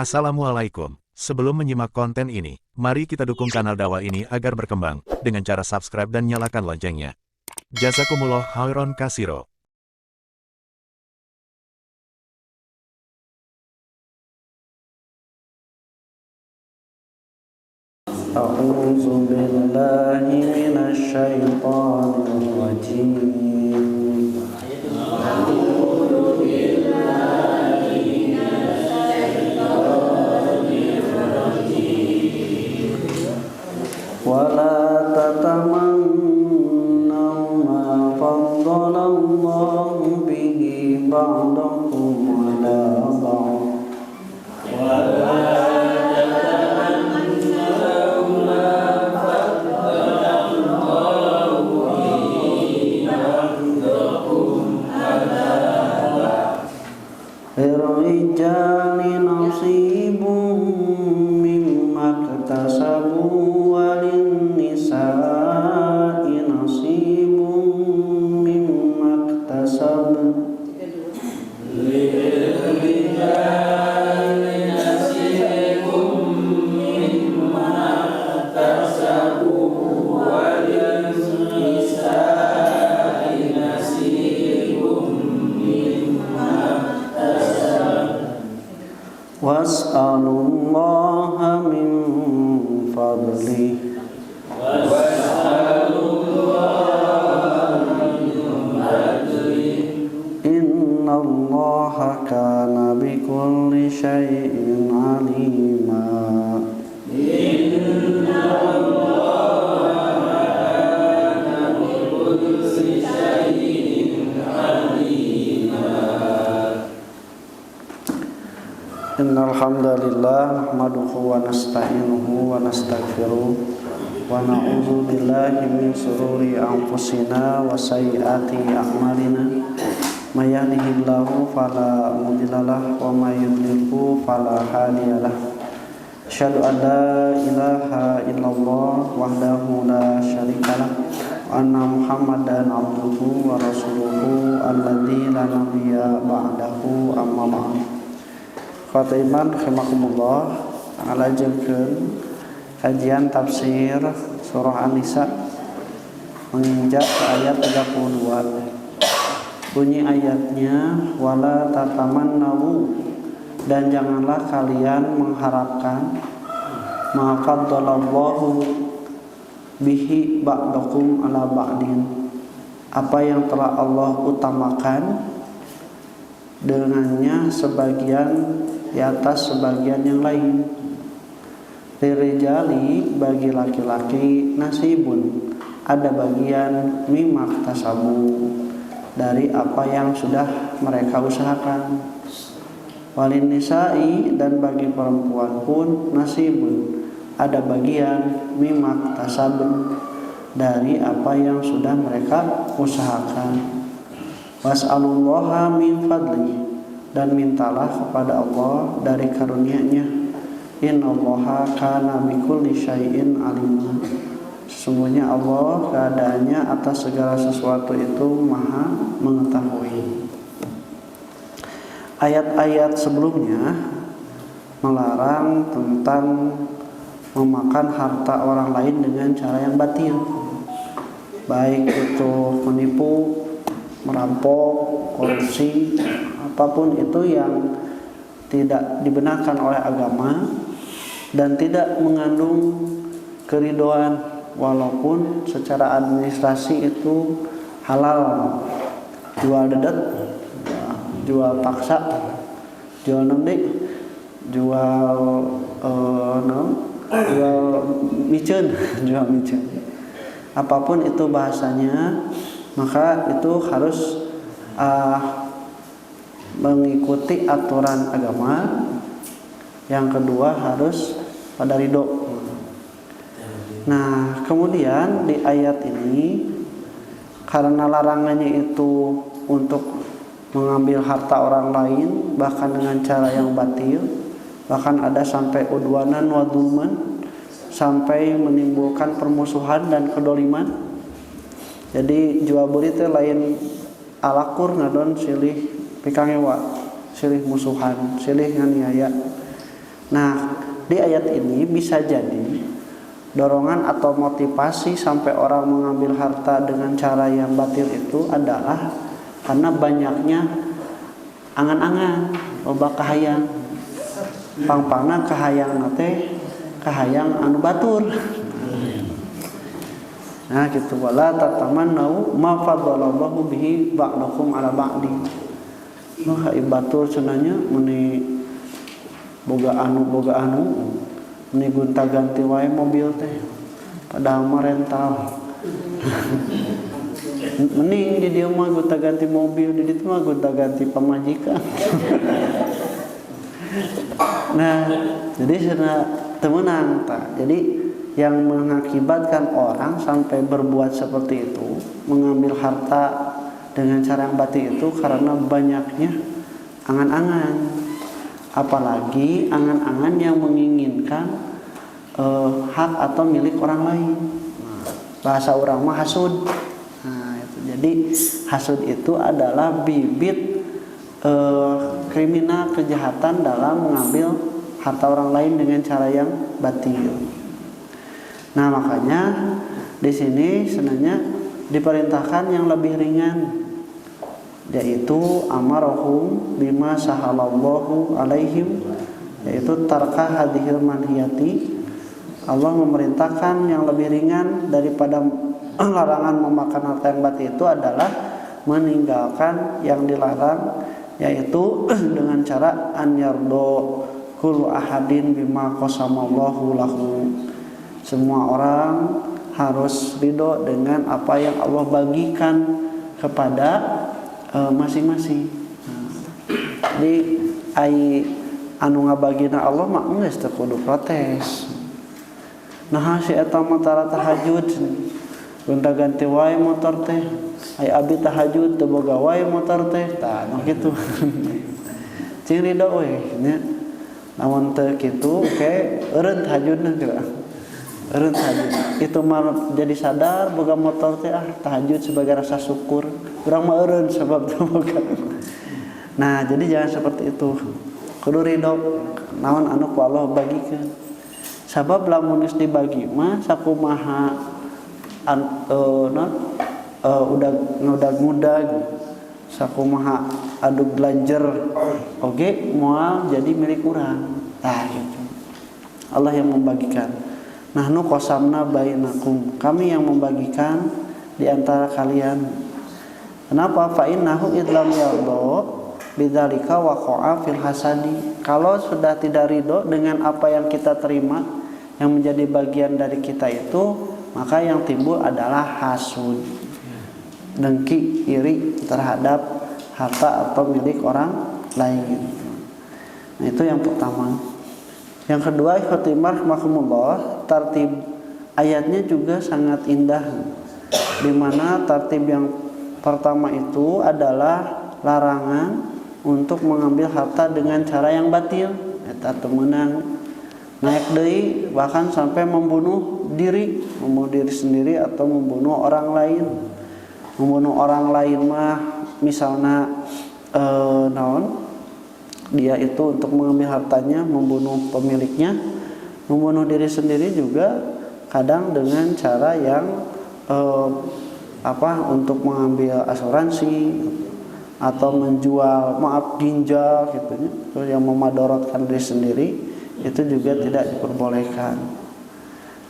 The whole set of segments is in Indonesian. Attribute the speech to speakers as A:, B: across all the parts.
A: Assalamualaikum. Sebelum menyimak konten ini, mari kita dukung kanal dakwah ini agar berkembang dengan cara subscribe dan nyalakan loncengnya. Jazakumullah khairan kasiro.
B: A'udzu billahi minasy syaithanir rajim. Wala tatamannaw ma faddalallahu bihi ba'dakum ala ba'd. Lirijali nasibum mimma iktasabu walin nisa'i nasibum mimma iktasabu. Lirijali nasibum mimma iktasabu walin nisa'i nasibum was'alullaha min fadlih. Innallaha kana bikulli syai'in alima. Innal hamdalillah nahmaduhu wa nasta'inuhu wa nastaghfiruh wa na'udzu billahi min shururi anfusina wa sayyiati a'malina. May yahdihillahu fala mudhillalah wa may yudlilhu fala hadiyalah. Asyhadu an la ilaha illallah wahdahu la syarikalah wa anna Muhammadan abduhu wa rasuluhu alladzi la nabiyya ba'dahu amma ba'd. Khotaiman rahimakumullah, ngalajenkeun kajian tafsir surah An-Nisa menginjak ke ayat 32. Bunyi ayatnya, wala tatamannawu, dan janganlah kalian mengharapkan ma faddalallahu bihi ba'dakum ala ba'din, apa yang telah Allah utamakan dengannya sebagian di atas sebagian yang lain. Lirijali, bagi laki-laki, nasibun, ada bagian mimma tasabu, dari apa yang sudah mereka usahakan. Walin nisa'i, dan bagi perempuan pun nasibun, ada bagian mimma tasabu, dari apa yang sudah mereka usahakan. Was'alullaha min fadli, dan mintalah kepada Allah dari karunia-Nya. Innallaha kana bikulli syai'in alima. Sesungguhnya Allah keadaannya atas segala sesuatu itu maha mengetahui. Ayat-ayat sebelumnya melarang tentang memakan harta orang lain dengan cara yang batil, baik itu menipu, merampok, korupsi, apapun itu yang tidak dibenarkan oleh agama dan tidak mengandung keridhaan, walaupun secara administrasi itu halal. Jual dedet, jual paksa, jual nemdik, jual jual micen, jual micen. Apapun itu bahasanya, maka itu harus mengikuti aturan agama. Yang kedua harus pada ridho. Nah, kemudian di ayat ini, karena larangannya itu untuk mengambil harta orang lain bahkan dengan cara yang batil, bahkan ada sampai udwanan wa dzulman, sampai menimbulkan permusuhan dan kedoliman. Jadi jual beli teh lain alakur ngadon silih pikangewa, silih musuhan, silih nganiaya. Nah, di ayat ini bisa jadi dorongan atau motivasi sampai orang mengambil harta dengan cara yang batil itu adalah karena banyaknya angan-angan, loba kahayang. Pang-pangna kahayang teh kahayang anu batur. Nah, gitu wala tatamannau ma faddalallahu bihi ba'dakum ala ba'di. Noh batur cenanya meni boga anu meni gonta-ganti wae mobil teh. Padahal mah rental. Mending di dieu mah gonta-ganti mobil, di ditu mah gonta-ganti pamajikan. Nah, jadi cenah teu meunang tah. Jadi yang mengakibatkan orang sampai berbuat seperti itu, mengambil harta dengan cara yang batil itu karena banyaknya angan-angan, apalagi angan-angan yang menginginkan hak atau milik orang lain. Bahasa orang mah hasud. Nah, itu. Jadi hasud itu adalah bibit kriminal kejahatan dalam mengambil harta orang lain dengan cara yang batil. Nah, makanya di sini sebenarnya diperintahkan yang lebih ringan, yaitu amarahum bima sahalallahu alaihim, yaitu tarka hadhil manhiyati. Allah memerintahkan yang lebih ringan daripada larangan memakan harta yang batil itu adalah meninggalkan yang dilarang, yaitu dengan cara an yardo kullu ahadin bima qasamallahu lahu. Semua orang harus ridho dengan apa yang Allah bagikan kepada masing-masing. Jadi ai anu ngabagina Allah mah geus teu kudu protes. Nah, si eta mah tara tahajud gonta-ganti wae motor teh. Ai abi tahajud teu boga wae motor teh. Tah mah kitu. Cing ridho we nya. Lamun teu kitu oke eureun tahajudna geura. Eureun tahajud. Itu mah jadi sadar boga motor teh tahajud sebagai rasa syukur. Urang mah eureun sabab teu boga. Nah, jadi jangan seperti itu. Kudu ridho naon anu ku Allah bagikeun. Sabab lamun geus dibagi mah sakumaha udah muda sakumaha adu belajar oge moal jadi milik urang. Tah gitu. Allah yang membagikan. Nahnu qasamna bainakum, kami yang membagikan di antara kalian. Kenapa? Fa innahu idlam yardo bidzalika waqa'a fil hasadi. Kalau sudah tidak ridho dengan apa yang kita terima yang menjadi bagian dari kita itu, maka yang timbul adalah hasud, dengki, iri terhadap harta atau milik orang lain. Nah, itu yang pertama. Yang kedua, ikhtimar rahmakumullah, tartib ayatnya juga sangat indah, di mana tartib yang pertama itu adalah larangan untuk mengambil harta dengan cara yang batil, eta temenang naik deui bahkan sampai membunuh diri sendiri atau membunuh orang lain. Membunuh orang lain mah misalnya naon dia itu untuk mengambil hartanya membunuh pemiliknya. Membunuh diri sendiri juga kadang dengan cara yang untuk mengambil asuransi atau menjual ginjal gitu ya, yang memadorotkan diri sendiri, itu juga tidak diperbolehkan.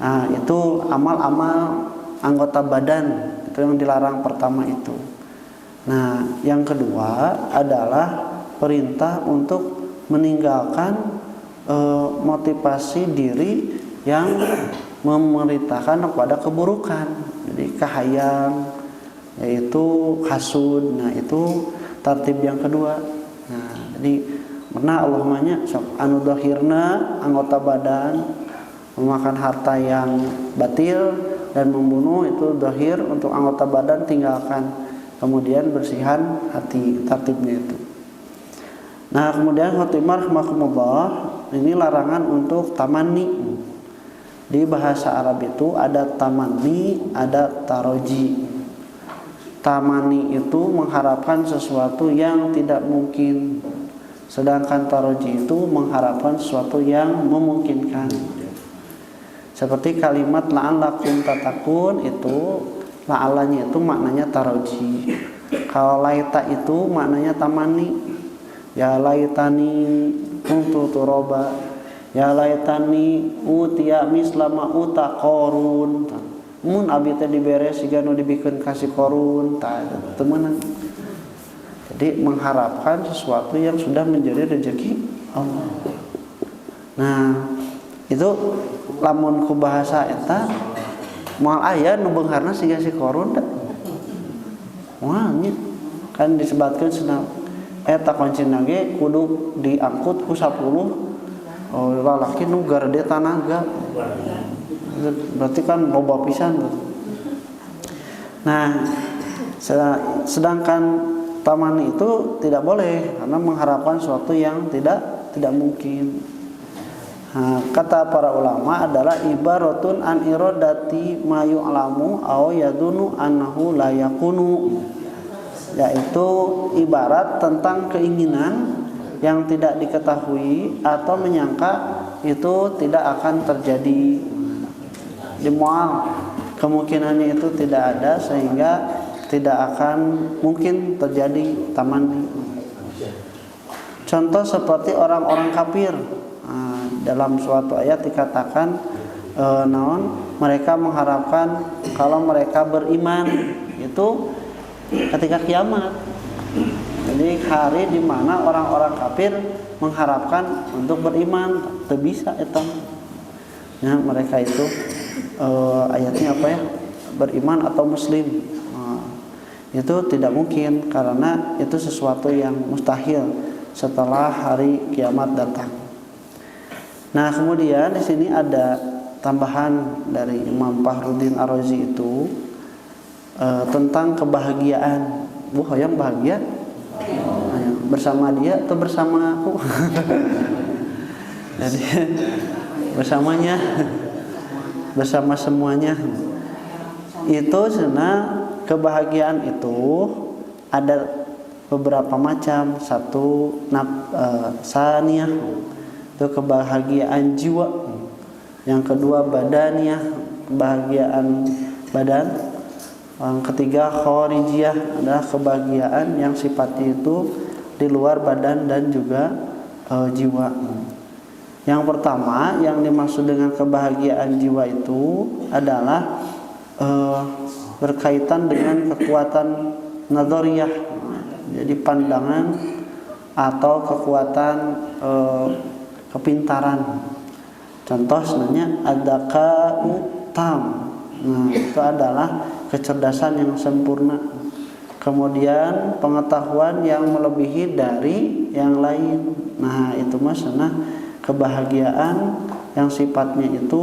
B: Nah, itu amal-amal anggota badan itu yang dilarang pertama itu. Nah, yang kedua adalah perintah untuk meninggalkan motivasi diri yang memerintahkan kepada keburukan. Jadi kahayang, yaitu hasud. Nah, itu tartib yang kedua. Nah, jadi pernah Allah mahnya sok anu dohirna anggota badan memakan harta yang batil dan membunuh, itu dohir untuk anggota badan, tinggalkan. Kemudian bersihan hati, tartibnya itu. Nah, kemudian khotimah rahmakumullah, ini larangan untuk tamani. Di bahasa Arab itu ada tamani, ada taroji. Tamani itu mengharapkan sesuatu yang tidak mungkin, Sedangkan taroji itu mengharapkan sesuatu yang memungkinkan. Seperti kalimat la'allakum tatakun itu, la'allanya itu maknanya taroji. Kalau laita itu maknanya tamani. Ya laitani kuntu turoba, ya laitani utia mislama uta korun. Mun abi teh dibere siga nu dibikeun kasih korun, tah teumeunang. Jadi mengharapkan sesuatu yang sudah menjadi rezeki Allah. Nah, itu lamun ku bahasa eta moal aya nu beungharna siga si korun teh. Moal nya kan disebutkeun cenah eta kuncina ge kudu diangkut ku 10 lalaki nu garde tanaga. Berarti kan loba pisan. Nah, sedangkan taman itu tidak boleh karena mengharapkan sesuatu yang tidak mungkin. Nah, kata para ulama adalah ibaratun an iradati ma yu'lamu aw yadunu annahu la yakunu, yaitu ibarat tentang keinginan yang tidak diketahui atau menyangka itu tidak akan terjadi. Di mual kemungkinannya itu tidak ada sehingga tidak akan mungkin terjadi tamanni. Contoh seperti orang-orang kafir. Dalam suatu ayat dikatakan mereka mengharapkan kalau mereka beriman itu ketika kiamat. Jadi hari di mana orang-orang kafir mengharapkan untuk beriman, tidak bisa itu. Ya, mereka itu ayatnya apa ya? Beriman atau muslim. Itu tidak mungkin karena itu sesuatu yang mustahil setelah hari kiamat datang. Nah, kemudian di sini ada tambahan dari Imam Fakhruddin Ar-Razi itu tentang kebahagiaan. Bu, hoyong bahagia? Bersama dia atau bersama aku? Jadi bersamanya, bersama semuanya. Itu sebenarnya kebahagiaan itu ada beberapa macam. Satu saniyah, itu kebahagiaan jiwa. Yang kedua badaniyah, kebahagiaan badan. Yang ketiga kharijiyah, adalah kebahagiaan yang sifatnya itu di luar badan dan juga jiwa. Yang pertama yang dimaksud dengan kebahagiaan jiwa itu adalah berkaitan dengan kekuatan nadhariyah, jadi pandangan atau kekuatan kepintaran. Contoh sebenarnya adaka tam. Nah, itu adalah kecerdasan yang sempurna. Kemudian pengetahuan yang melebihi dari yang lain. Nah, itu maksudnya kebahagiaan yang sifatnya itu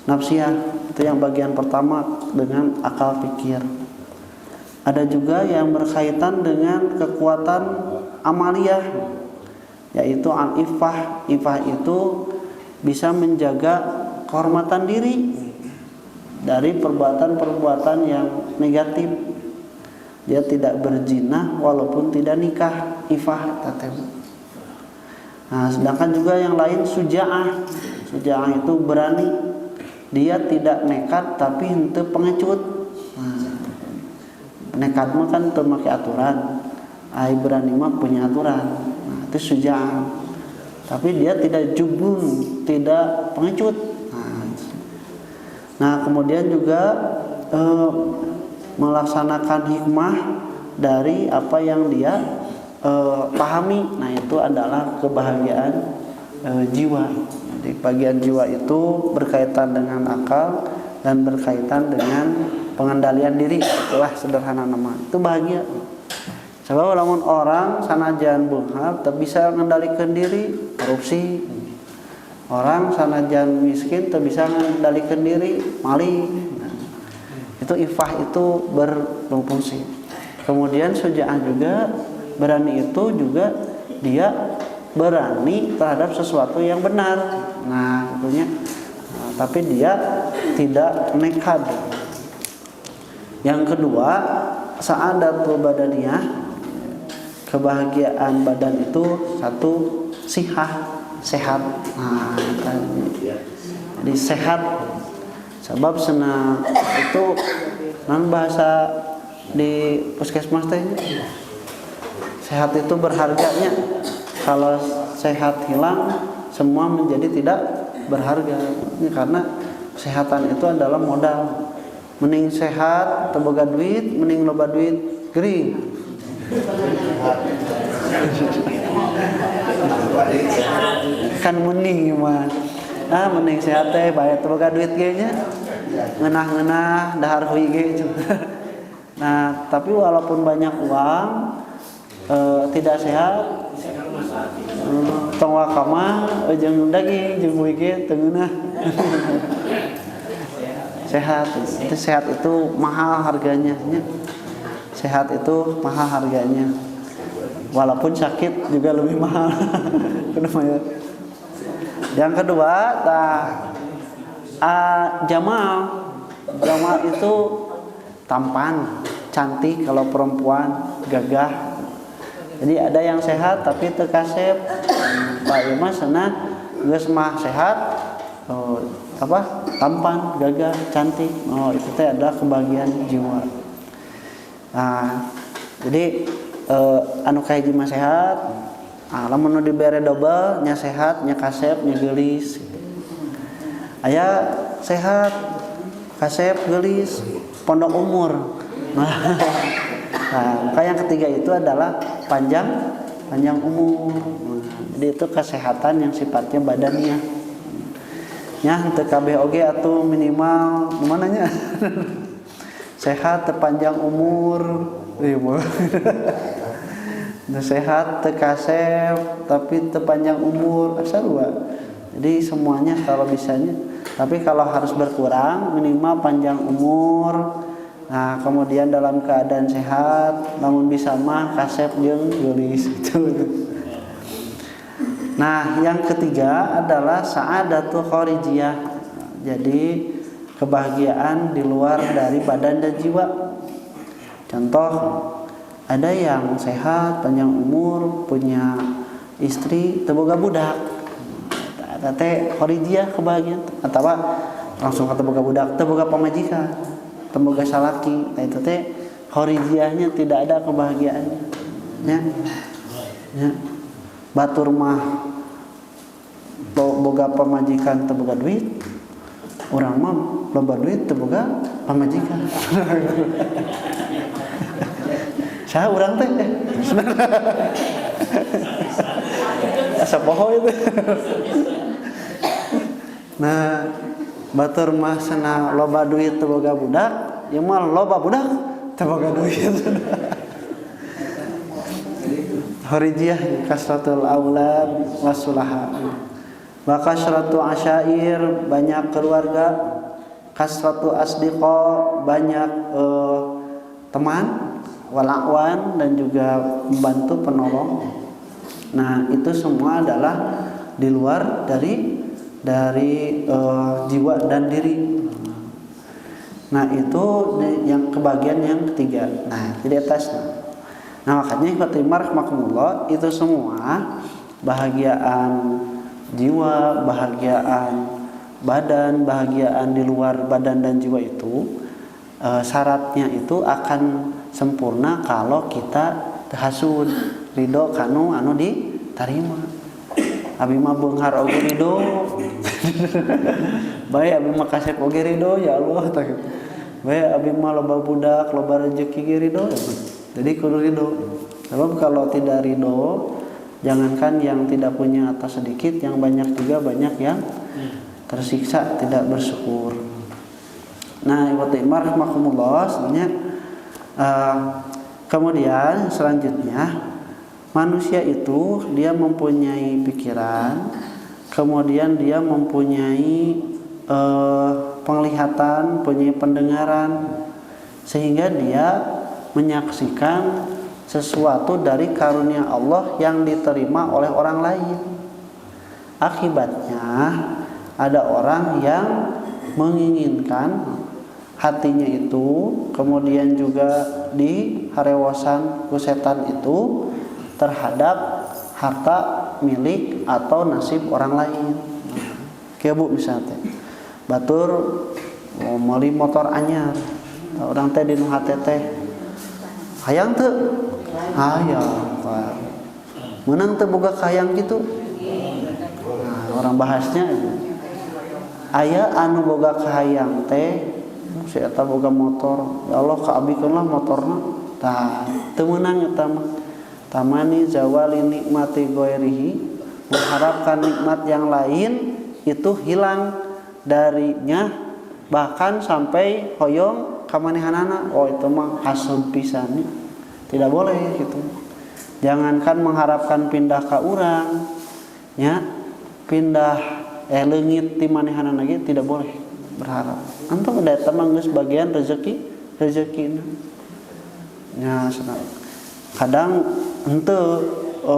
B: nafsiyah. Itu yang bagian pertama dengan akal pikir. Ada juga yang berkaitan dengan kekuatan amaliyah, yaitu al-iffah. Iffah itu bisa menjaga kehormatan diri dari perbuatan-perbuatan yang negatif. Dia tidak berzina walaupun tidak nikah. Iffah tatema. Nah, sedangkan juga yang lain suja'ah. Suja'ah itu berani. Dia tidak nekat tapi henteu pengecut. Nekat mah kan teu make aturan. Ai berani mah punya aturan. Nah, itu suja'ah. Tapi dia tidak jubun, tidak pengecut. Nah, kemudian juga melaksanakan hikmah dari apa yang dia pahami. Nah, itu adalah kebahagiaan jiwa. Jadi bagian jiwa itu berkaitan dengan akal dan berkaitan dengan pengendalian diri. Itulah sederhana nama. Itu bahagia. Sebab lamun orang sanajan beunghar teu bisa mengendalikan diri, korupsi. Orang sanajan miskin teu bisa mengendalikan diri, maling. Nah, itu iffah itu berfungsi. Kemudian suja'ah juga, berani itu juga dia berani terhadap sesuatu yang benar. Nah, tentunya tapi dia tidak nekat. Yang kedua, sa'adatul badaniyah, kebahagiaan badan itu satu sehat. Nah, jadi sehat. Sebab sena itu non bahasa di puskesmas teh sehat itu berharganya. Kalau sehat hilang, semua menjadi tidak berharga. Ini karena kesehatan itu adalah modal. Mending sehat, teboga duit, mending loba duit, gering. Kan mending mah. Nah, mending sehat teh bae teboga duit ge nya. Ngeunah-ngeunah dahar heuy ge. Nah, tapi walaupun banyak uang tidak sehat, tong wakama jeung daging jeung heuy ge teu ngeunah. Sehat itu mahal harganya. Sehat itu mahal harganya. Walaupun sakit juga lebih mahal. Yang kedua, Jamal itu tampan, cantik kalau perempuan, gagah. Jadi ada yang sehat tapi teu kasep. Pak Ima cenah geus mah sehat, tampan, gagah, cantik. Itu teh adalah kebahagiaan jiwa. Nah, jadi anu kahiji mah sehat. Lamun nu dibere double nya sehat, nya kasep, nya geulis. Aya sehat, kasep, geulis, pondok umur. Nah, yang ketiga itu adalah panjang umur. Jadi itu kesehatan yang sifatnya badannya. Nya teu kabeh oge atuh minimal gimana nya? Sehat, panjang umur, sehat, kasep, tapi panjang umur, asal jadi semuanya kalau bisanya. Tapi kalau harus berkurang, minimal panjang umur. Nah, kemudian dalam keadaan sehat, namun bisa mah kasep jeung geulis itu. Nah, yang ketiga adalah sa'adatul kharijiyah. Jadi kebahagiaan di luar dari badan dan jiwa. Contoh, ada yang sehat, panjang umur, punya istri, teu boga budak. Eta teh kharijiyah kebahagiaan. Atawa langsung kata boga budak, teu boga pamajikan, teu boga salaki. Nah, itu teh kharijiyahnya tidak ada kebahagiaannya. Ya. Batur mah boga pamajikan teu boga duit. Urang mah loba duit teu boga pamajikan. Saha urang teh? Asa poho itu. Nah, batur mah cenah loba duit teu boga budak, ieu mah loba budak teu boga duit. Kharijiyah kasratul aulad wasulaha. Wa kasratu asyair, banyak keluarga. Kasratu asdiqa, banyak teman, walakwan, dan juga membantu penolong. Nah, itu semua adalah di luar dari jiwa dan diri. Nah, itu yang kebahagiaan yang ketiga. Nah, jadi atasnya. Nah, makanya ikhwatimar rahmakumullah, itu semua bahagiaan jiwa, bahagiaan badan, bahagiaan di luar badan dan jiwa itu syaratnya itu akan sempurna kalau kita hasud ridho kanu anu ditarima. Abi mah beunghar oge ridho. Bae abi mah kasep oge ridho ya Allah tah kitu. Bae abi mah loba budak, loba rezeki ge ridho. Jadi kudu ridho. Sebab kalau tidak ridho, jangankan yang tidak punya atau sedikit, yang banyak juga banyak yang tersiksa tidak bersyukur. Nah, ikhwatimar rahmakumullah, sebenarnya kemudian selanjutnya manusia itu dia mempunyai pikiran, kemudian dia mempunyai penglihatan, punya pendengaran, sehingga dia menyaksikan sesuatu dari karunia Allah yang diterima oleh orang lain. Akibatnya ada orang yang menginginkan hatinya itu, kemudian juga di harewasan ku setan itu terhadap harta milik atau nasib orang lain. Kayak Bu misalnya batur meuli motor anyar, orang teh di nu hate teh hayang teu hayang menang teu boga hayang gitu. Nah, orang bahasnya aya anu boga hayang teh si eta boga motor, ya Allah kaabikeunlah motorna. Tah teu meunang eta mah. Tamani zawali nikmati ghairihi, mengharapkan nikmat yang lain itu hilang darinya, bahkan sampai hoyong kamanihanana. Oh itu mah hasud pisan, tidak boleh gitu. Jangankan mengharapkan pindah ka urang nya, pindah leungit ti manehanana ge tidak boleh berharap. Antum da eta mah geus bagian rezekina nya. Kadang henteu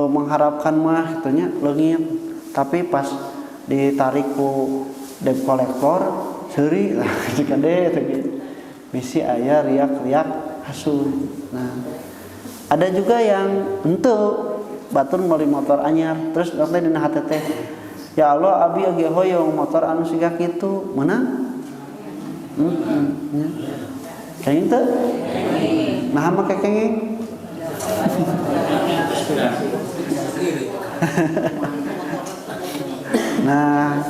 B: mengharapkan mah gitu nya leungit, tapi pas ditarik ku debt collector seuri lah jika deh bisi aya riak-riak hasud. Nah, ada juga yang henteu batur meuli motor anyar terus teh dina hate teh ya Allah abi ge hoyong motor anu siga kitu meunang. Kenging teu? Nah mah kenging. Nah,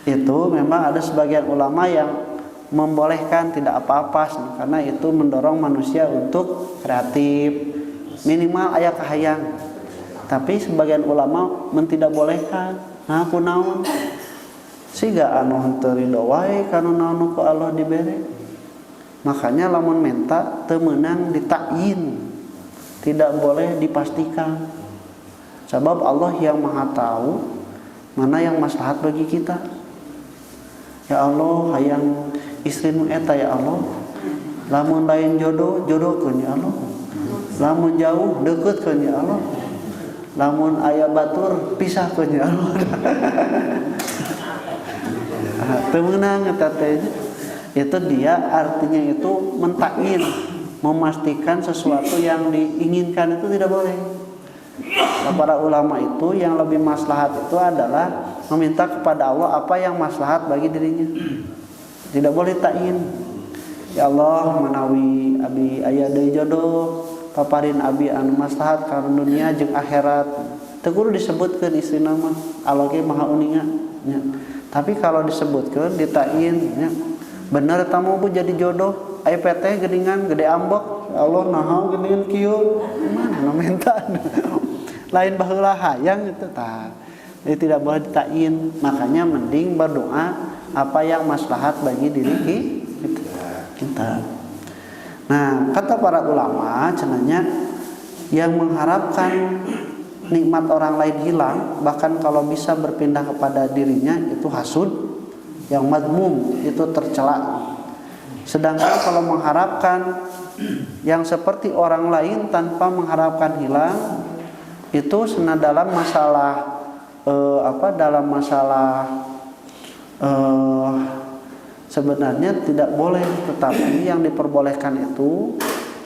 B: itu memang ada sebagian ulama yang membolehkan tidak apa-apa karena itu mendorong manusia untuk kreatif, minimal aya kahayang. Tapi sebagian ulama tidak bolehkan. Nah, kunaon? Siga anu henteu ridho wae kana naon ku Allah dibere. Makanya lamun menta teu meunang ditakyin. Tidak boleh dipastikan. Sebab Allah yang Maha tahu mana yang maslahat bagi kita. Ya Allah, hayang istri nu eta ya Allah. Lamun lain jodoh, jodohkeun ya Allah. Lamun jauh, deuketkeun ya Allah. Lamun aya batur, pisahkeun ya Allah. Teu meunang eta teh. Itu dia artinya itu mentakyin, memastikan sesuatu yang diinginkan itu tidak boleh. Nah, para ulama itu yang lebih maslahat itu adalah meminta kepada Allah apa yang maslahat bagi dirinya. Tidak boleh takyin. Ya Allah, manawi abi aya deui jodoh, paparin abi anu maslahat kana dunia jeung akhirat. Teu kudu disebutkeun istrina mah, Allah ge Maha Uninga nya. Tapi kalau disebutkeun ditakyin nya, bener tamu bu jadi jodoh, aya PT geuningan gede ambek. Ya Allah naha geuningan kieu. Mana nu minta? Lain baheula hayang itu tah. Jadi tidak boleh ditakyin. Makanya mending berdoa apa yang maslahat bagi diri kita. Nah, kata para ulama cenanya yang mengharapkan nikmat orang lain hilang, bahkan kalau bisa berpindah kepada dirinya itu hasud, yang madmum itu tercela. Sedangkan kalau mengharapkan yang seperti orang lain tanpa mengharapkan hilang itu dalam masalah dalam masalah sebenarnya tidak boleh, tetapi yang diperbolehkan itu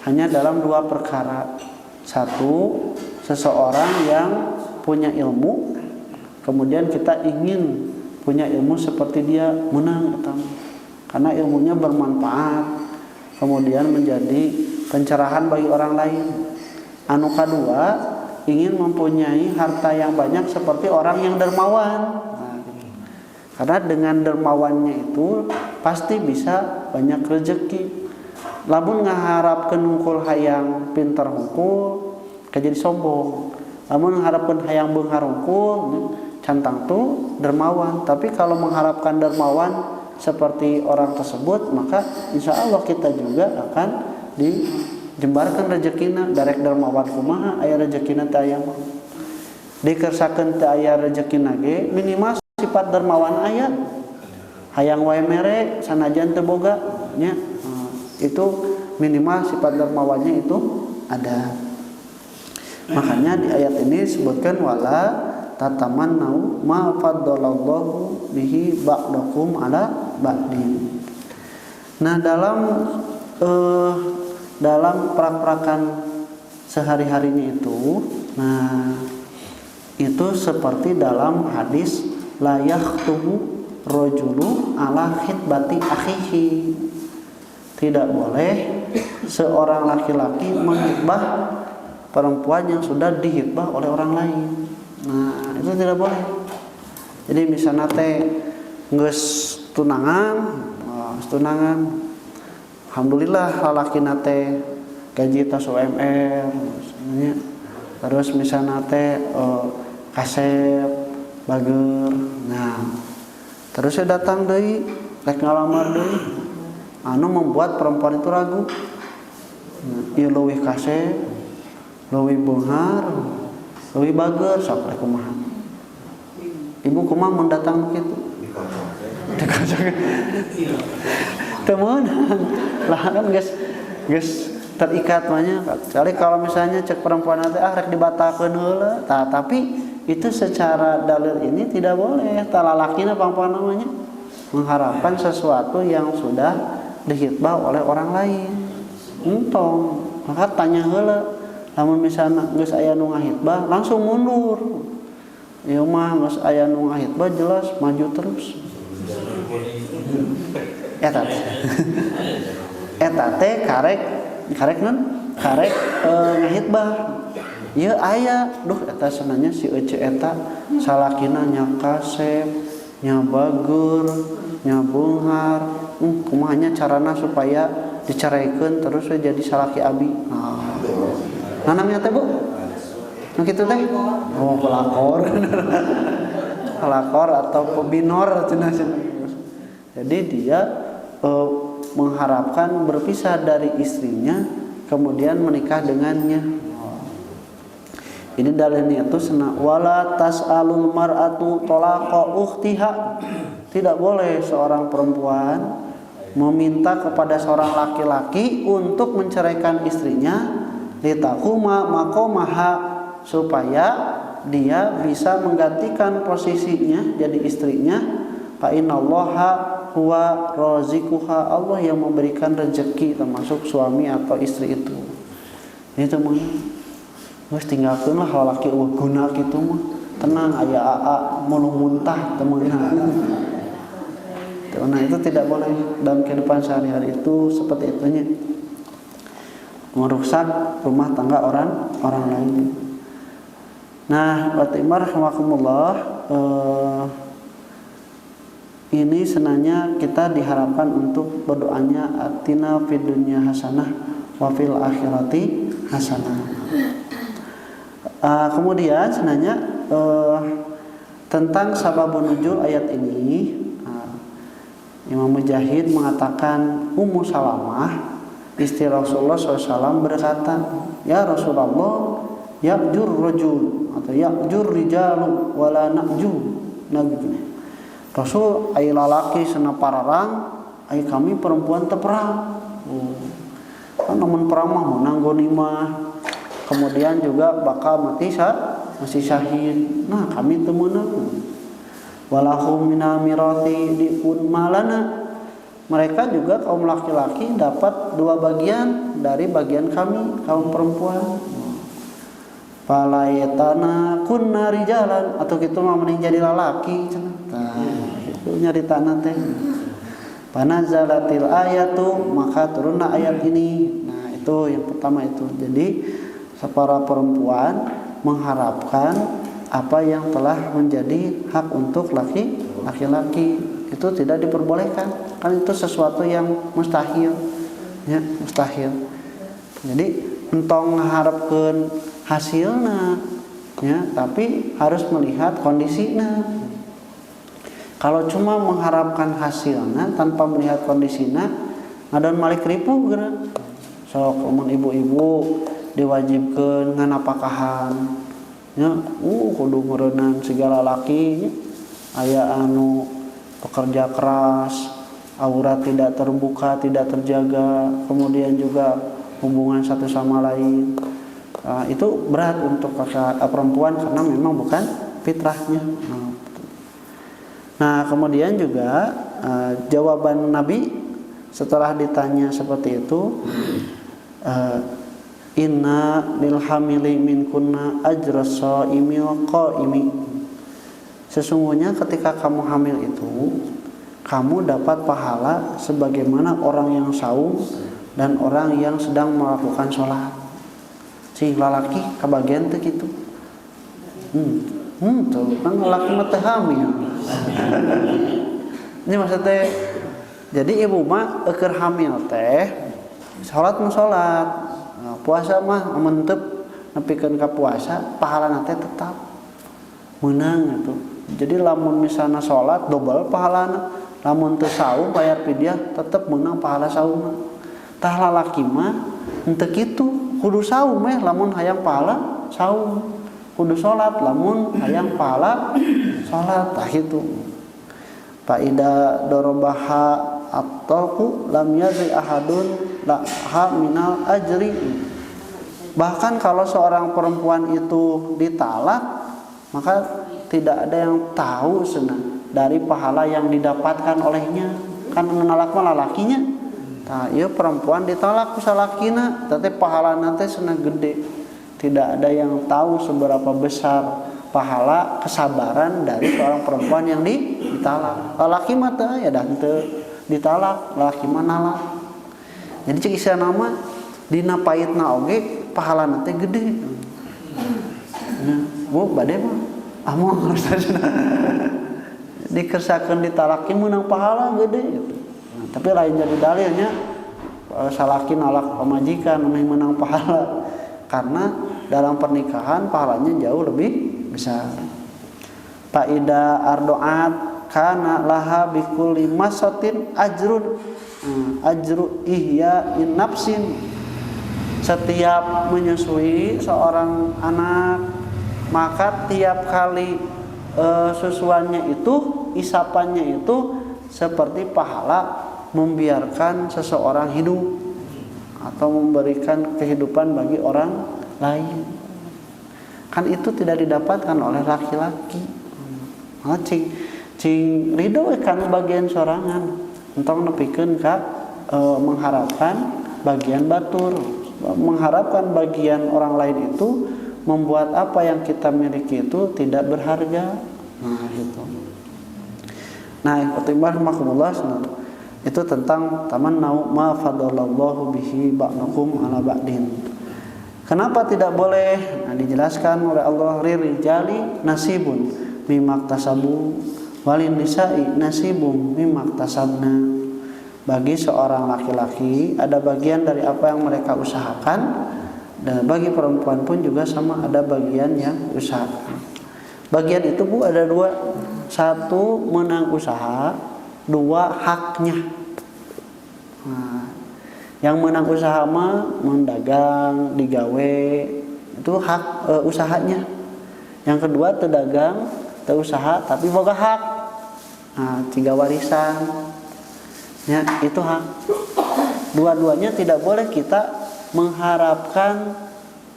B: hanya dalam dua perkara. Satu, seseorang yang punya ilmu, kemudian kita ingin punya ilmu seperti dia, menang karena ilmunya bermanfaat, kemudian menjadi pencerahan bagi orang lain. Anu kedua, ingin mempunyai harta yang banyak seperti orang yang dermawan. Karena dengan dermawannya itu pasti bisa banyak rezeki. Lamun ngaharapkeun hungkul hayang pinter hungkul, jadi sombong. Lamun mengharapkan hayang beunghar hungkul, cantang tu dermawan. Tapi kalau mengharapkan dermawan seperti orang tersebut, maka insya Allah kita juga akan dijembarkan rezekina. Darek dermawan kumaha aya rezekina teh aya mah. Dikersakeun teh aya rezekina ge minimal sifat dermawan aya. Hayang wae mere sanajan teu boga nya. Itu minimal sifat dermawannya itu ada. Makanya di ayat ini disebutkan wala tatamannau ma faddalallahu bihi ba'dakum ala ba'din. Nah, dalam perak-perakan sehari-harinya itu Nah, itu seperti dalam hadis la yakhtubu rajulu ala khitbati akhihi. Tidak boleh seorang laki-laki menghitbah perempuan yang sudah dihitbah oleh orang lain. Nah, itu tidak boleh. Jadi misalnya teh geus tunangan, alhamdulillah lalaki nate gaji tas UMR misalnya. Terus misalnya teh kasep bager. Nah, terus saya datang deui rek ngalamar deui. Anu membuat perempuan itu ragu. Ieu leuwih kasep, leuwih beunghar, leuwih bager sok rek kumaha. Ibu kumaha mun datang kitu? Dikocok. Temen lah kan geus terikat banyak. Kecuali kalau misalnya cek perempuan nanti rek dibatakeun heula. Tapi itu secara dalil ini tidak boleh. Talalakina perempuan namanya mengharapkan sesuatu yang sudah dihitbah oleh orang lain. Entong, maka tanya heula. Lamun misalnya geus aya nu ngahitbah, langsung mundur. Ieu mah geus aya nu ngahitbah jelas maju terus. Eta teh karek ngahitbah. Ieu aya, duh eta sebenarnya si ece eta salakina nya kasep, nya bager, nya beunghar. Kumahanya carana supaya diceraikan terus jadi salaki abi. Nah namanya teh Bu? Nah gitu teh? Oh pelakor. Pelakor atau pebinor cenah. Jadi dia mengharapkan berpisah dari istrinya kemudian menikah dengannya. Ini dalilnya itu wala tas'alul mar'atu talaqa ukhtiha. Tidak boleh seorang perempuan meminta kepada seorang laki-laki untuk menceraikan istrinya litaquma maqamaha, supaya dia bisa menggantikan posisinya jadi istrinya. Fa innallaha huwa razikuha, Allah yang memberikan rezeki termasuk suami atau istri itu. Itu mah geus tinggalkeun lah lalaki eueuh guna kitu mah. Tenang aya aa mulung muntah teu meunang. Nah itu tidak boleh dalam kehidupan sehari-hari itu seperti itunya, merusak rumah tangga orang lain. Nah, Fatimah rahimakumullah, ini senanya kita diharapkan untuk berdoanya atina fid dunya hasanah wa fil akhirati hasanah. Kemudian senanya tentang sababun nuzul ayat ini. Imam Mujahid mengatakan Ummu Salamah istri Rasulullah SAW berkata, ya Rasulullah, ya'jur rajul atau ya'jur rijalu wala na'ju. Rasul ai lalaki sana pararang, ai kami perempuan teu perang. Kan namun perang mah menang ghanimah. Kemudian juga bakal mati masih syahid. Nah, kami teu meunang. Walahum minal mirati dipun malana, mereka juga kaum laki-laki dapat 2 bagian dari bagian kami kaum perempuan. Falayatana kunna rijalan, atau kitu mah mending jadi lalaki cenah. Tah itu nyaritana teh. Panazalatil ayatu, maka turunlah ayat ini. Nah itu yang pertama itu. Jadi para perempuan mengharapkan apa yang telah menjadi hak untuk laki-laki itu tidak diperbolehkan, kan itu sesuatu yang mustahil, ya mustahil. Jadi entong mengharapkan hasilnya, ya tapi harus melihat kondisinya. Kalau cuma mengharapkan hasilnya tanpa melihat kondisinya, ngadon malik ripu geura. Sok ibu-ibu diwajibkan nganapakahan. Ya, kudu meureunan segala laki aya anu pekerja keras, aurat tidak terbuka, tidak terjaga, kemudian juga hubungan satu sama lain. Itu berat untuk perempuan karena memang bukan fitrahnya. Nah, kemudian juga jawaban Nabi setelah ditanya seperti itu, inna lil hamili minkunna ajras shaimil qaimi. Sesungguhnya ketika kamu hamil itu kamu dapat pahala sebagaimana orang yang saum dan orang yang sedang melakukan sholat. Si lalaki kebagian tuh gitu. Tuh kan lalaki mah teh hamil. Ini maksudnya jadi ibu mah keur hamil teh sholat mah sholat. Nah, puasa mah mentep nepikeun ka puasa pahalana teh tetap menang gitu. Jadi lamun misalnya sholat double pahalana, lamun teu saum bayar fidyah tetep menang pahala saum. Tah lalaki mah henteu kitu, kudu saum lamun hayang pahala saum, kudu sholat lamun hayang pahala sholat. Tah kitu. Fa ida dorobaha at-talqu lam yadri ahadun laha minal ajri. Bahkan kalau seorang perempuan itu ditalak, maka tidak ada yang tahu senang dari pahala yang didapatkan olehnya. Kan menalak mah lalakinya. Nah, ieu perempuan ditalak ku salakina, tapi pahalana teh senang gede. Tidak ada yang tahu seberapa besar pahala kesabaran dari seorang perempuan yang ditalak. Lalaki mah teh aya dah teu ditalak, lalaki mah nalak. Jadi cek isih nama dina paitna oge pahalana teh gede. Nah, bu bade mah among dikersakeun ditalaki menang pahala gede gitu. Nah, tapi lain jadi dalilnya salaki nalak pamajikan menang pahala karena dalam pernikahan pahalanya jauh lebih besar. Faida ardoat kana laha bikulli masatin ajrun ajru ihya in nafsin. Setiap menyusui seorang anak maka tiap kali susuannya itu isapannya itu seperti pahala membiarkan seseorang hidup atau memberikan kehidupan bagi orang lain. Kan itu tidak didapatkan oleh laki-laki. Cing ridho kan bagian sorangan entong nepikeun ka mengharapkan bagian batur, mengharapkan bagian orang lain itu membuat apa yang kita miliki itu tidak berharga. Nah itu. Nah ikhwatillahimakumullah, itu tentang tamannau ma fadalallahu bihi ba'dakum ala ba'din. Kenapa tidak boleh? Nah, dijelaskan oleh Allah, ririjali nasibun mimaktasabu walin nisa'i nasibum mimaktasabna. Bagi seorang laki-laki ada bagian dari apa yang mereka usahakan, dan bagi perempuan pun juga sama, ada bagian yang usahakan. Bagian itu bu ada dua, satu menang usaha, dua haknya. Nah, yang menang usaha mah mendagang, digawe, itu hak usahanya. Yang kedua teu dagang, teu usaha tapi boga hak. Nah, tiga warisan. Ya, itu hak. Dua-duanya tidak boleh kita mengharapkan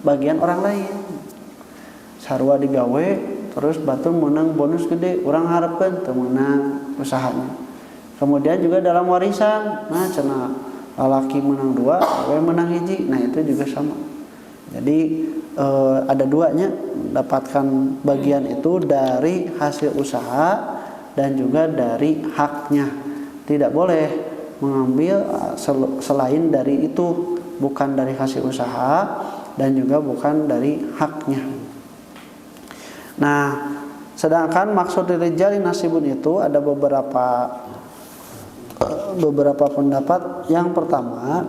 B: bagian orang lain. Sarua digawe terus batur menang bonus gede, orang harapkan teu menang usahanya. Kemudian juga dalam warisan, nah cenah laki menang dua, cewek menang hiji, nah itu juga sama. Jadi ada duanya, dapatkan bagian itu dari hasil usaha dan juga dari haknya. Tidak boleh mengambil selain dari itu, bukan dari hasil usaha dan juga bukan dari haknya. Nah, sedangkan maksud rijali nasibun itu ada beberapa pendapat. Yang pertama,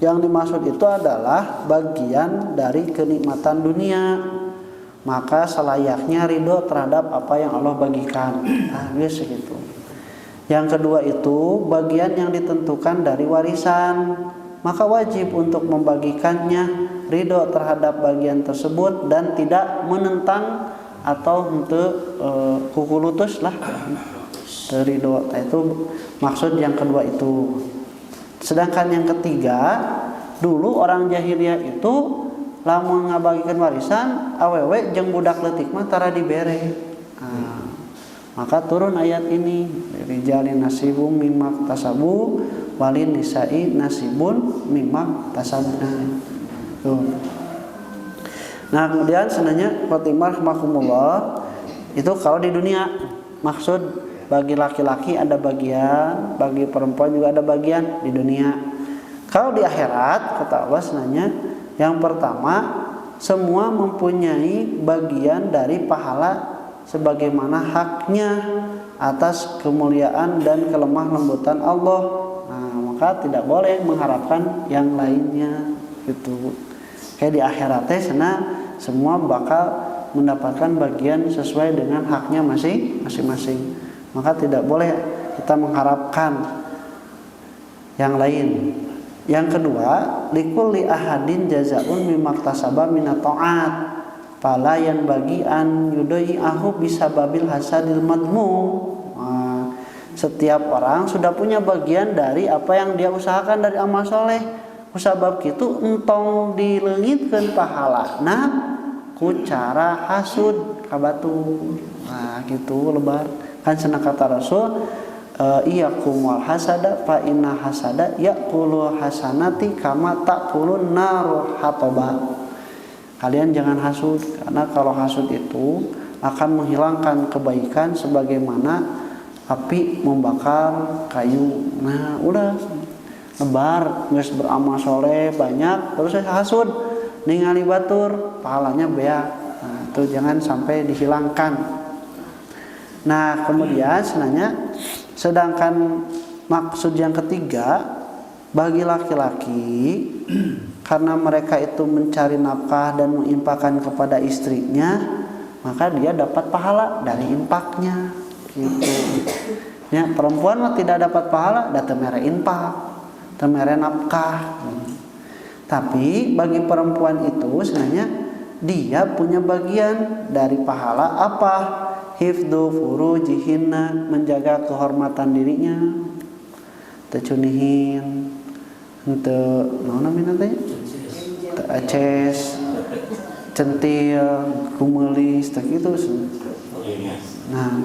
B: yang dimaksud itu adalah bagian dari kenikmatan dunia. Maka selayaknya ridho terhadap apa yang Allah bagikan. Nah, segitu. Yang kedua itu bagian yang ditentukan dari warisan. Maka wajib untuk membagikannya, ridho terhadap bagian tersebut dan tidak menentang atau untuk kukulutus lah. Ridho itu maksud yang kedua itu. Sedangkan yang ketiga, dulu orang jahiliyah itu lamun ngabagikan warisan awewe jeung budak leutik mah tara dibere. Nah, maka turun ayat ini, rijalin nasibum mimma tasabu walin nisa'i nasibun mimma tasabna. Tuh. Nah kemudian sebenarnya Fatimah rahimahumullah itu kalau di dunia maksud bagi laki-laki ada bagian, bagi perempuan juga ada bagian di dunia. Kalau di akhirat kata Allah sebenarnya yang pertama semua mempunyai bagian dari pahala sebagaimana haknya atas kemuliaan dan kelemah lembutan Allah. Nah, maka tidak boleh mengharapkan yang lainnya gitu. Kayak di akhiratnya sana semua bakal mendapatkan bagian sesuai dengan haknya masing-masing. Maka tidak boleh kita mengharapkan yang lain. Yang kedua, likulli ahadin jazaun mimaktasaba minat ta'at. Fala yan bagian yudoi ahu bisa babil hasadil madmum. Nah, setiap orang sudah punya bagian dari apa yang dia usahakan dari amal soleh. Kusabab kitu entong dileungitkeun pahala. Nah, ku cara hasud kabatu. Nah, gitu lebar. Kan cenah kata Rasul, iyakum wal hasada fa inna hasada yaqulu hasanati kama taqulun naru hataba. Kalian jangan hasud karena kalau hasud itu akan menghilangkan kebaikan sebagaimana api membakar kayu. Nah, udah lebar geus beramal soleh banyak terus hasud ningali batur pahalanya beak. Nah, itu jangan sampai dihilangkan. Nah, kemudian sebenarnya sedangkan maksud yang ketiga bagi laki-laki karena mereka itu mencari nafkah dan menginfakkan kepada istrinya, maka dia dapat pahala dari infaknya gitu. Ya, perempuan mah tidak dapat pahala da teu mere infak, teu mere nafkah. Tapi bagi perempuan itu sebenarnya dia punya bagian dari pahala apa? Hifdzu furujihinna, menjaga kehormatan dirinya. Teu cunihin, henteu naon namina teh? Teu aces, centil, kumelis, teh kitu. Nah,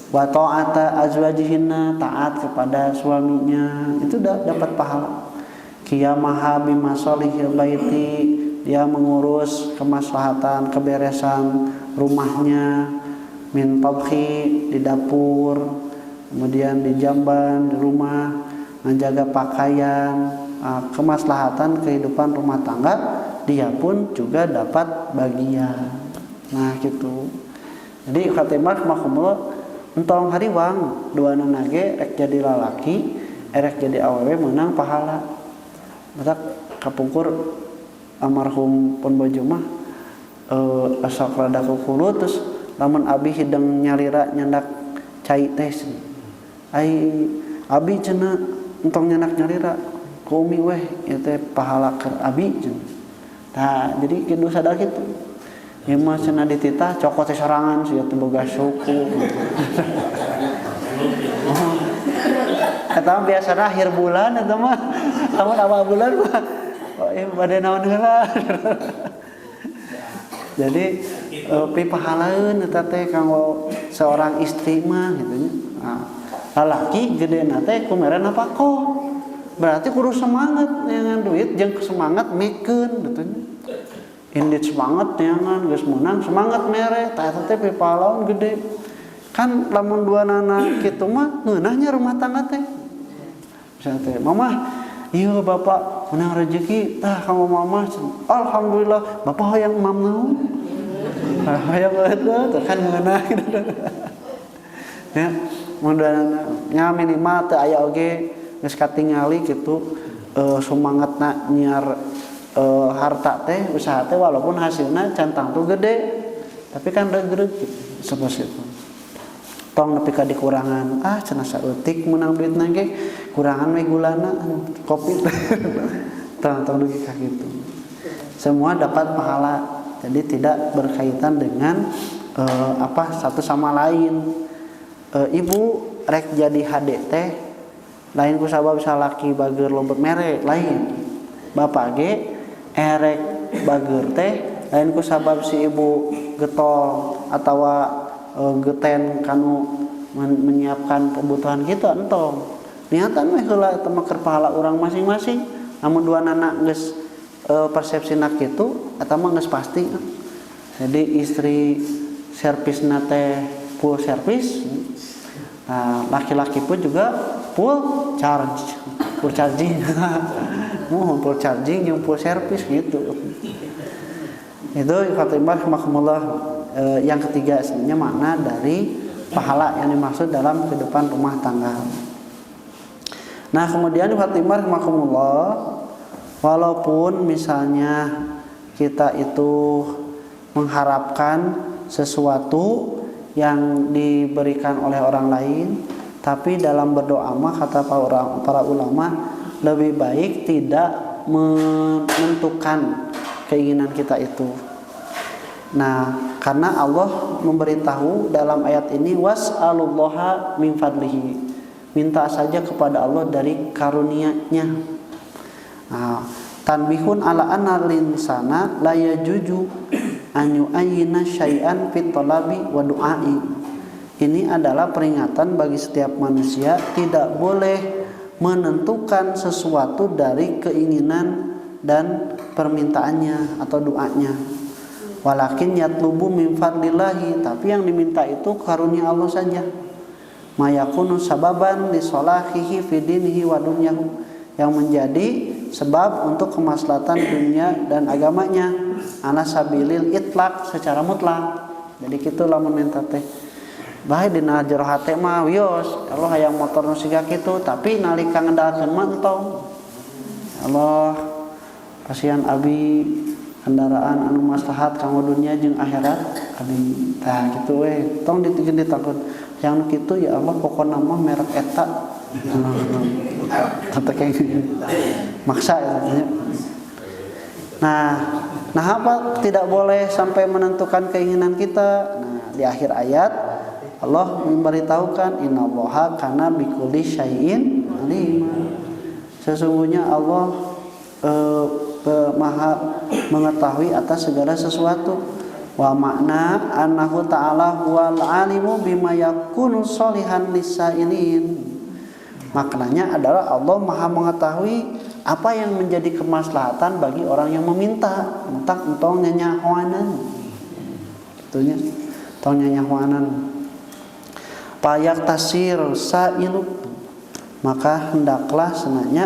B: wa ta'ata azwajihinna, taat kepada suaminya, itu dapat pahala. Qiyamaha bimasalihil baiti, dia mengurus kemaslahatan, keberesan rumahnya. Min tabkhi, di dapur, kemudian di jamban, di rumah, menjaga pakaian, kemaslahatan kehidupan rumah tangga, dia pun juga dapat bagian. Nah gitu. Jadi Fatimah rahimahumullah entong hariwang dua nanage rek jadi lalaki, rek jadi awewe menang pahala. Matak kapungkur almarhum pun baju mah asal rada kukulu terus lamun abi hidang nyarira nyandak cai teh ai abi cenah entong nyandak nyarira kumi weh ieu teh pahala keur abi cenah. Tah jadi kitu sadar kitu. Ieu mah cenah dititah cokot teh sorangan sia teu boga suku. Eta mah biasana akhir bulan eta mah lamun awal bulan mah bade naon heula. Jadi pipahalaeun eta teh kanggo seorang istri mah gitu nya. Nah, lalaki gedena teh kumere napakoh. Berarti kudu semangat nyangan duit jeung semangat mikeun gitu nya. Indit semangat nyangan geus meunang semangat mere tah eta teh pipahalaeun gede. Kan lamun duanana kitu mah ngeunahnya rumah tangga teh. Misalnya teh, "Mama, iya bapak menang rezeki tah kamu mama alhamdulillah bapak hoyong mam naon hoyong eueuh kan ngeunah gitu ya mudah-mudahan nya minimal teu aya oge geus katingali kitu sumangetna nyiar harta teh usaha teh walaupun hasilna cantang tuh gede tapi kan regreg seperti itu tong nepi ka dikurangan cenah saeutik menang duitna ge kurangan we gulana kopi tong dugi ka kitu semua dapat pahala jadi tidak berkaitan dengan satu sama lain. Ibu rek jadi hade teh lain ku sabab salaki bageur lombot mere lain bapak ge erek bageur teh lain ku sabab si ibu getol atawa geten kanu menyiapkan kebutuhan kita entong niatan we heula eta mah keur pahala urang masing-masing namun dua anak geus persepsina kitu eta mah geus pasti Jadi istri servis nate full servis, nah, laki-laki pun juga full charging, full charging yang full servis gitu. Itu khatimah rahimahumullah. Yang ketiga sebenarnya makna dari pahala yang dimaksud dalam kehidupan rumah tangga. Nah kemudian khatimah rahimahumullah, walaupun misalnya kita itu mengharapkan sesuatu yang diberikan oleh orang lain, tapi dalam berdoa mah kata para ulama lebih baik tidak menentukan keinginan kita itu. Nah, karena Allah memberitahu dalam ayat ini was'alullaha min fadlihi. Minta saja kepada Allah dari karunia-Nya. Nah, tanbihun ala anna linsana la yajuju an yu'ayyina syai'an fit talabi wa du'ai. Ini adalah peringatan bagi setiap manusia tidak boleh menentukan sesuatu dari keinginan dan permintaannya atau doanya. Walakin yatlubu min fadlillahi, tapi yang diminta itu karunia Allah saja. Mayakunu sababan li solahihi fi dinihi wa dunyahu, yang menjadi sebab untuk kemaslahatan dunia dan agamanya. Ala sabilil itlaq, secara mutlak. Jadi kitu lamun minta teh bae dina jero hate mah wios Allah hayang motor nu siga kitu, tapi nalika ngendarakeun mah entong. Allah kasihan abi kendaraan anu maslahat kanggo dunia jeung akhirat abi. Tah kitu we tong ditangkeun yang nu kitu ya Allah pokona mah merek eta. Tata kayak maksa ya. Nah apa tidak boleh sampai menentukan keinginan kita. Nah di akhir ayat Allah memberitahukan innallaha kana bikulli syai'in alim. Sesungguhnya Allah maha mengetahui atas segala sesuatu. Wa makna annahu ta'ala huwal alimu bima yakunu sholihan lisailin. Maknanya adalah Allah maha mengetahui apa yang menjadi kemaslahatan bagi orang yang meminta. Entong nyanyahoanan. Itunya tong nyanyahoanan. Payak tasir sailu, maka hendaklah senanya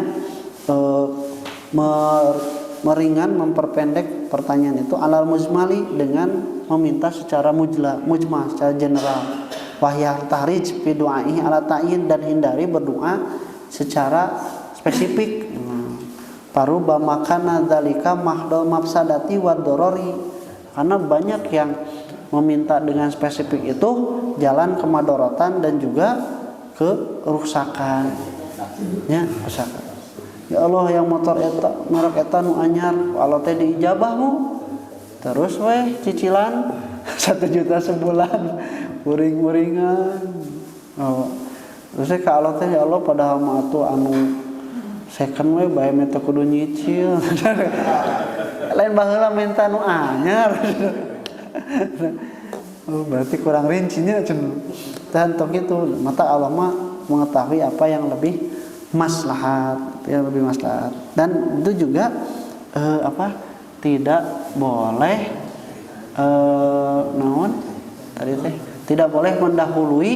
B: meringan, memperpendek pertanyaan itu alal mujmali dengan meminta secara mujmal, secara general. Wahyar tahrij fi du'aihi ala ta'yin, dan hindari berdoa secara spesifik. Paruba makana dzalika mahdal mafsadati wad dorori, karena banyak yang meminta dengan spesifik itu jalan kemadorotan dan juga kerusakan. Ya, rusakan. Ya Allah yang motor eta merek eta nu anyar Allah teh diijabahmu. Terus weh cicilan 1 juta sebulan. Uring-uringan. Oh. Terus ka Allah teh ya Allah padahal mah atuh anu second we bae meh teh kudu nyicil. Lain baheula minta nu anyar. Oh, berarti kurang rincinya cenah. Dan tok itu mata Allah mah mengetahui apa yang lebih maslahat, dan itu juga tidak boleh tidak boleh mendahului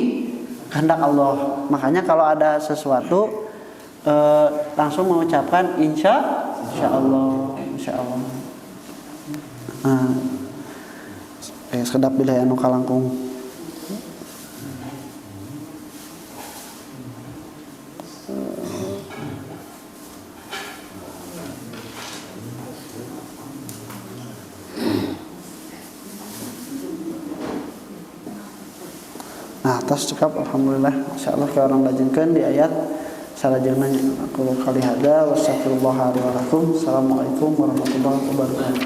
B: kehendak Allah. Makanya kalau ada sesuatu langsung mengucapkan insya Allah. Sekedap bila anu kalangkung. Nah, atas cekap alhamdulillah insyaallah ke orang lajengkeun di ayat salajengna aku kali hada wassalamualaikum warahmatullahi wabarakatuh.